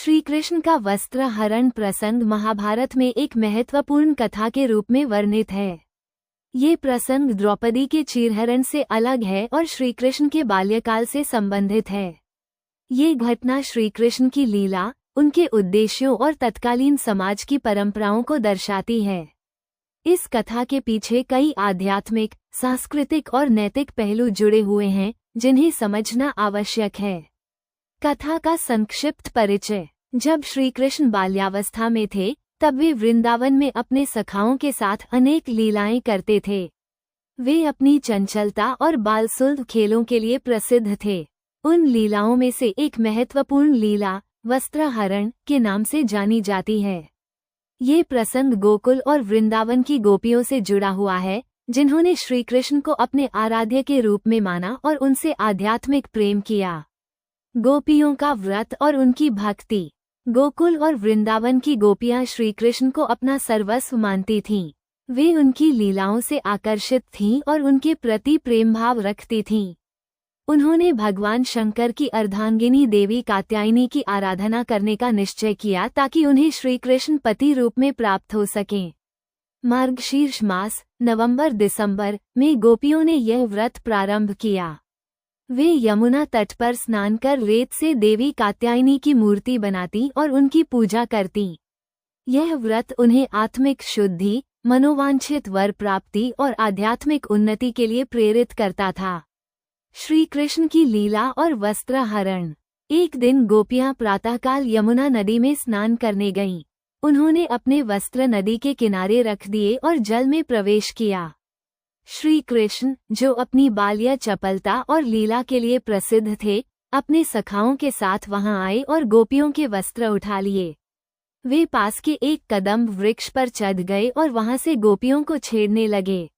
श्री कृष्ण का वस्त्र हरण प्रसंग महाभारत में एक महत्वपूर्ण कथा के रूप में वर्णित है। ये प्रसंग द्रौपदी के चीरहरण से अलग है और श्री कृष्ण के बाल्यकाल से संबंधित है। ये घटना श्री कृष्ण की लीला, उनके उद्देश्यों और तत्कालीन समाज की परंपराओं को दर्शाती है। इस कथा के पीछे कई आध्यात्मिक, सांस्कृतिक और नैतिक पहलू जुड़े हुए हैं, जिन्हें समझना आवश्यक है। कथा का संक्षिप्त परिचय। जब श्री कृष्ण बाल्यावस्था में थे, तब वे वृंदावन में अपने सखाओं के साथ अनेक लीलाएं करते थे। वे अपनी चंचलता और बालसुलभ खेलों के लिए प्रसिद्ध थे। उन लीलाओं में से एक महत्वपूर्ण लीला वस्त्रहरण के नाम से जानी जाती है। ये प्रसंग गोकुल और वृंदावन की गोपियों से जुड़ा हुआ है, जिन्होंने श्री कृष्ण को अपने आराध्य के रूप में माना और उनसे आध्यात्मिक प्रेम किया। गोपियों का व्रत और उनकी भक्ति। गोकुल और वृंदावन की गोपियां श्री कृष्ण को अपना सर्वस्व मानती थीं। वे उनकी लीलाओं से आकर्षित थीं और उनके प्रति प्रेम भाव रखती थीं। उन्होंने भगवान शंकर की अर्धांगिनी देवी कात्यायनी की आराधना करने का निश्चय किया ताकि उन्हें श्री कृष्ण पति रूप में प्राप्त हो सकें। मार्गशीर्ष मास नवंबर-दिसंबर में गोपियों ने यह व्रत प्रारंभ किया। वे यमुना तट पर स्नान कर रेत से देवी कात्यायनी की मूर्ति बनाती और उनकी पूजा करती। यह व्रत उन्हें आत्मिक शुद्धि, मनोवांछित वर प्राप्ति और आध्यात्मिक उन्नति के लिए प्रेरित करता था। श्री कृष्ण की लीला और वस्त्रहरण। एक दिन गोपियां प्रातःकाल यमुना नदी में स्नान करने गईं। उन्होंने अपने वस्त्र नदी के किनारे रख दिए और जल में प्रवेश किया। श्री कृष्ण, जो अपनी बाल्य चपलता और लीला के लिए प्रसिद्ध थे, अपने सखाओं के साथ वहां आए और गोपियों के वस्त्र उठा लिए। वे पास के एक कदम्ब वृक्ष पर चढ़ गए और वहां से गोपियों को छेड़ने लगे।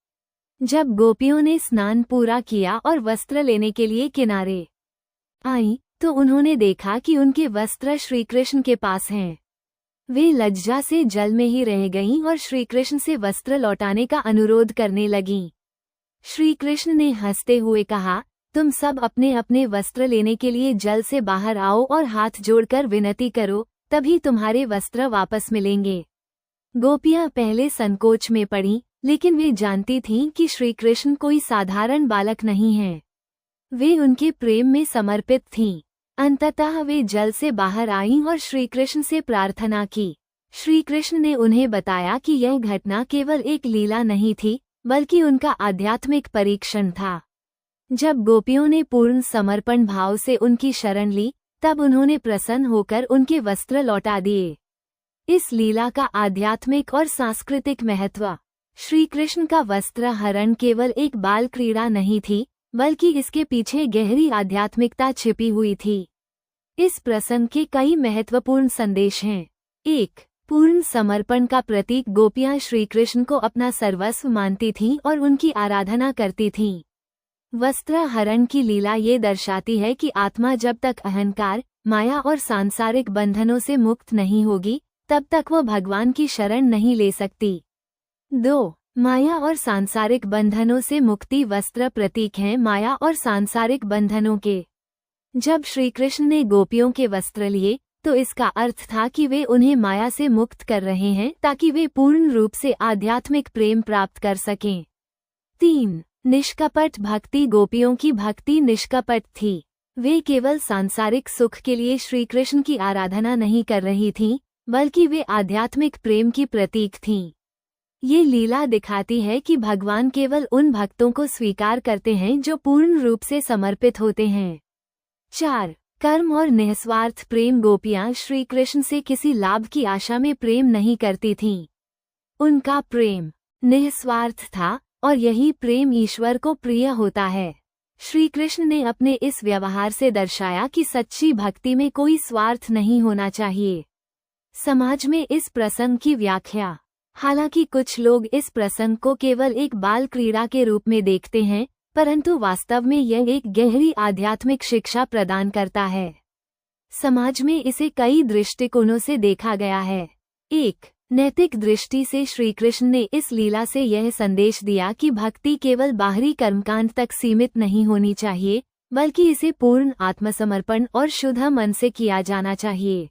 जब गोपियों ने स्नान पूरा किया और वस्त्र लेने के लिए किनारे आईं, तो उन्होंने देखा कि उनके वस्त्र श्री कृष्ण के पास हैं। वे लज्जा से जल में ही रह गईं और श्री कृष्ण से वस्त्र लौटाने का अनुरोध करने लगीं। श्री कृष्ण ने हंसते हुए कहा, तुम सब अपने अपने वस्त्र लेने के लिए जल से बाहर आओ और हाथ जोड़कर विनती करो, तभी तुम्हारे वस्त्र वापस मिलेंगे। गोपियां पहले संकोच में पड़ीं, लेकिन वे जानती थीं कि श्री कृष्ण कोई साधारण बालक नहीं हैं। वे उनके प्रेम में समर्पित थीं। अंततः वे जल से बाहर आईं और श्री कृष्ण से प्रार्थना की। श्री कृष्ण ने उन्हें बताया कि यह घटना केवल एक लीला नहीं थी, बल्कि उनका आध्यात्मिक परीक्षण था। जब गोपियों ने पूर्ण समर्पण भाव से उनकी शरण ली, तब उन्होंने प्रसन्न होकर उनके वस्त्र लौटा दिए। इस लीला का आध्यात्मिक और सांस्कृतिक महत्व। श्री कृष्ण का वस्त्र हरण केवल एक बाल क्रीड़ा नहीं थी, बल्कि इसके पीछे गहरी आध्यात्मिकता छिपी हुई थी। इस प्रसंग के कई महत्वपूर्ण संदेश हैं। 1. पूर्ण समर्पण का प्रतीक। गोपियां श्री कृष्ण को अपना सर्वस्व मानती थीं और उनकी आराधना करती थीं। वस्त्र हरण की लीला ये दर्शाती है कि आत्मा जब तक अहंकार, माया और सांसारिक बंधनों से मुक्त नहीं होगी, तब तक वो भगवान की शरण नहीं ले सकती। 2. माया और सांसारिक बंधनों से मुक्ति। वस्त्र प्रतीक हैं माया और सांसारिक बंधनों के। जब श्री कृष्ण ने गोपियों के वस्त्र लिए, तो इसका अर्थ था कि वे उन्हें माया से मुक्त कर रहे हैं ताकि वे पूर्ण रूप से आध्यात्मिक प्रेम प्राप्त कर सकें। 3. निष्कपट भक्ति। गोपियों की भक्ति निष्कपट थी। वे केवल सांसारिक सुख के लिए श्री कृष्ण की आराधना नहीं कर रही थीं, बल्कि वे आध्यात्मिक प्रेम की प्रतीक थीं। ये लीला दिखाती है कि भगवान केवल उन भक्तों को स्वीकार करते हैं जो पूर्ण रूप से समर्पित होते हैं। 4. कर्म और निस्वार्थ प्रेम। गोपियां श्री कृष्ण से किसी लाभ की आशा में प्रेम नहीं करती थीं। उनका प्रेम निस्वार्थ था और यही प्रेम ईश्वर को प्रिय होता है। श्री कृष्ण ने अपने इस व्यवहार से दर्शाया कि सच्ची भक्ति में कोई स्वार्थ नहीं होना चाहिए। समाज में इस प्रसंग की व्याख्या। हालांकि कुछ लोग इस प्रसंग को केवल एक बाल क्रीड़ा के रूप में देखते हैं, परंतु वास्तव में यह एक गहरी आध्यात्मिक शिक्षा प्रदान करता है। समाज में इसे कई दृष्टिकोणों से देखा गया है। 1. नैतिक दृष्टि से श्री कृष्ण ने इस लीला से यह संदेश दिया कि भक्ति केवल बाहरी कर्मकांड तक सीमित नहीं होनी चाहिए, बल्कि इसे पूर्ण आत्मसमर्पण और शुद्ध मन से किया जाना चाहिए।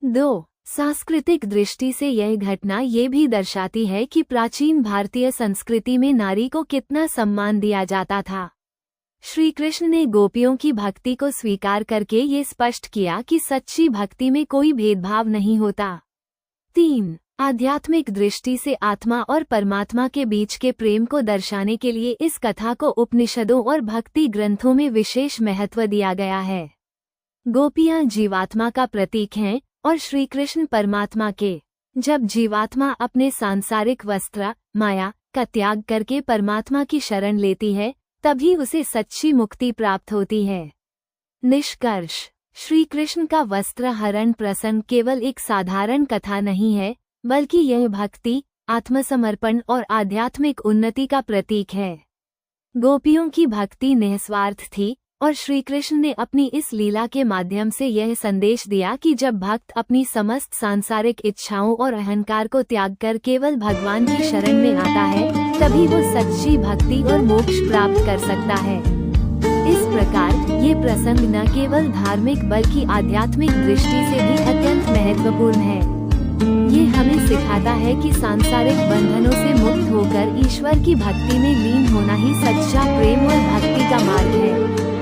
2. सांस्कृतिक दृष्टि से यह घटना ये भी दर्शाती है कि प्राचीन भारतीय संस्कृति में नारी को कितना सम्मान दिया जाता था। श्री कृष्ण ने गोपियों की भक्ति को स्वीकार करके ये स्पष्ट किया कि सच्ची भक्ति में कोई भेदभाव नहीं होता। 3. आध्यात्मिक दृष्टि से आत्मा और परमात्मा के बीच के प्रेम को दर्शाने के लिए इस कथा को उपनिषदों और भक्ति ग्रंथों में विशेष महत्व दिया गया है। गोपियां जीवात्मा का प्रतीक हैं और श्री कृष्ण परमात्मा के। जब जीवात्मा अपने सांसारिक वस्त्र माया का त्याग करके परमात्मा की शरण लेती है, तभी उसे सच्ची मुक्ति प्राप्त होती है। निष्कर्ष: श्री कृष्ण का वस्त्र हरण प्रसंग केवल एक साधारण कथा नहीं है, बल्कि यह भक्ति, आत्मसमर्पण और आध्यात्मिक उन्नति का प्रतीक है। गोपियों की भक्ति निस्वार्थ थी और श्री कृष्ण ने अपनी इस लीला के माध्यम से यह संदेश दिया कि जब भक्त अपनी समस्त सांसारिक इच्छाओं और अहंकार को त्याग कर केवल भगवान की शरण में आता है, तभी वो सच्ची भक्ति और मोक्ष प्राप्त कर सकता है। इस प्रकार ये प्रसंग न केवल धार्मिक बल्कि आध्यात्मिक दृष्टि से भी अत्यंत महत्वपूर्ण है। ये हमें सिखाता है कि सांसारिक बंधनों से मुक्त होकर ईश्वर की भक्ति में लीन होना ही सच्चा प्रेम और भक्ति का मार्ग है।